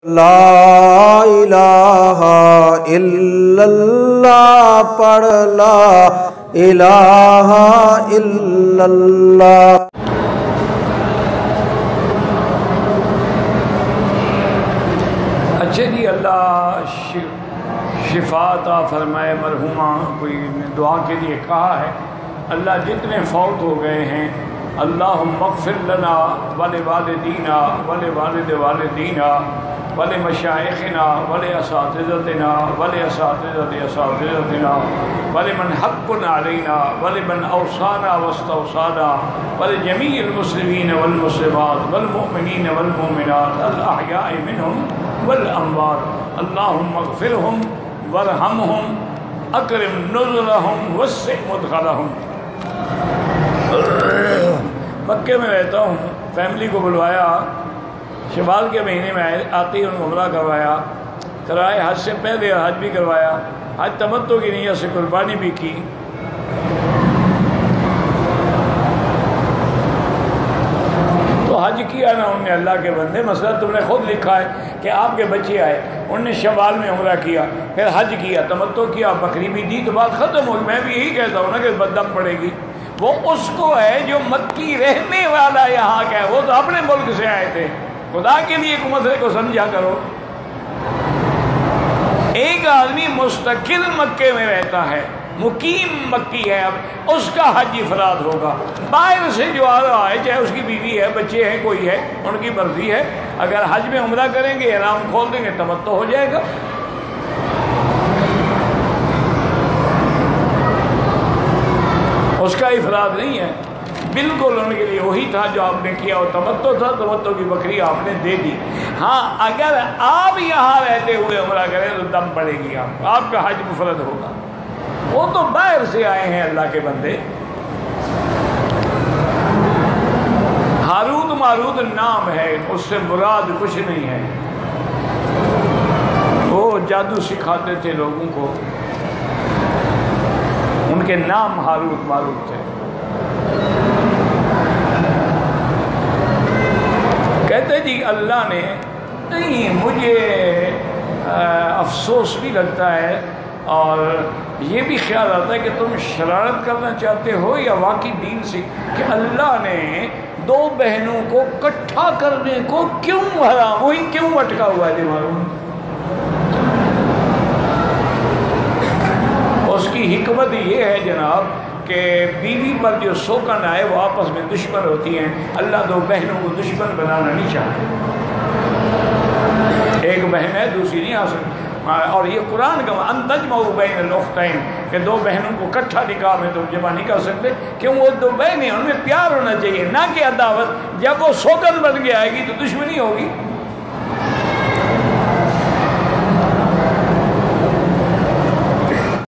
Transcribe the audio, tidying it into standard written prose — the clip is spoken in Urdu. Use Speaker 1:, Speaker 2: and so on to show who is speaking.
Speaker 1: لا الہ الا اللہ پڑھ لا الہ الا اللہ۔
Speaker 2: اچھا جی، اللہ شفا عطا فرمائے۔ مرحومہ کوئی دعا کے لیے کہا ہے، اللہ جتنے فوت ہو گئے ہیں اللہم اغفر لنا ولوالدینا ولوالد والدینا ولمشائخنا ولاساتذتنا ولاساتذت اساتذتنا ولمن حق علینا ولمن اوصانا واستوصانا ولجمیع المسلمین والمسلمات والمؤمنین والمؤمنات الاحیاء منهم والاموات اللہم اغفرہم وارحمہم اکرم نزلہم وسع مدخلہم۔ مکے میں رہتا ہوں، فیملی کو بلوایا، شوال کے مہینے میں آتی ان عمرہ کرائے، حج سے پہلے حج بھی کروایا، حج تمتع کی نیت سے قربانی بھی کی۔ تو حج کیا نا انہوں نے، اللہ کے بندے، مسئلہ تم نے خود لکھا ہے کہ آپ کے بچے آئے، انہوں نے شوال میں عمرہ کیا، پھر حج کیا، تمتع کیا، بکری بھی دی، تو بات ختم ہوئی۔ میں بھی یہی کہتا ہوں نا کہ بددم پڑے گی۔ وہ اس کو ہے جو مکی رہنے والا یہاں کا ہے، وہ تو اپنے ملک سے آئے تھے۔ خدا کے لیے ایک مسئلے کو سمجھا کرو۔ ایک آدمی مستقل مکے میں رہتا ہے، مقیم مکی ہے، اب اس کا حج افراد ہوگا۔ باہر سے جو آ رہا ہے، چاہے اس کی بیوی ہے، بچے ہیں، کوئی ہے، ان کی مرضی ہے، اگر حج میں عمرہ کریں گے، احرام کھول دیں گے، تمتع ہو جائے گا۔ اس کا افراد نہیں ہے، بالکل ان کے لیے وہی تھا جو آپ نے کیا، اور تمتع تھا، تمتع کی بکری آپ نے دے دی۔ ہاں، اگر آپ یہاں رہتے ہوئے عمرہ کریں تو دم پڑے گی، آپ کا حج مفرد ہوگا۔ وہ تو باہر سے آئے ہیں اللہ کے بندے۔ ہاروت ماروت نام ہے، اس سے مراد کچھ نہیں ہے۔ وہ جادو سکھاتے تھے لوگوں کو، ان کے نام ہاروت ماروت تھے۔ کہتے جی اللہ نے، نہیں، مجھے افسوس بھی لگتا ہے اور یہ بھی خیال آتا ہے کہ تم شرارت کرنا چاہتے ہو یا واقعی دین سے، کہ اللہ نے دو بہنوں کو اکٹھا کرنے کو کیوں حرام، وہی کیوں اٹکا ہوا ہے دماغوں میں؟ اس کی حکمت یہ ہے جناب کہ بیوی پر جو سوکن آئے وہ آپس میں دشمن ہوتی ہیں، اللہ دو بہنوں کو دشمن بنانا نہیں چاہتے۔ ایک بہن ہے، دوسری نہیں آ سکتی، اور یہ قرآن کا ان تجمعوا بین الاختین، کہ دو بہنوں کو اکٹھا نکاح میں تم جمع نہیں کر سکتے، کیوں؟ وہ دو بہنیں، ان میں پیار ہونا چاہیے، نہ کہ عداوت۔ جب وہ سوکن بن کے آئے گی تو دشمنی ہوگی۔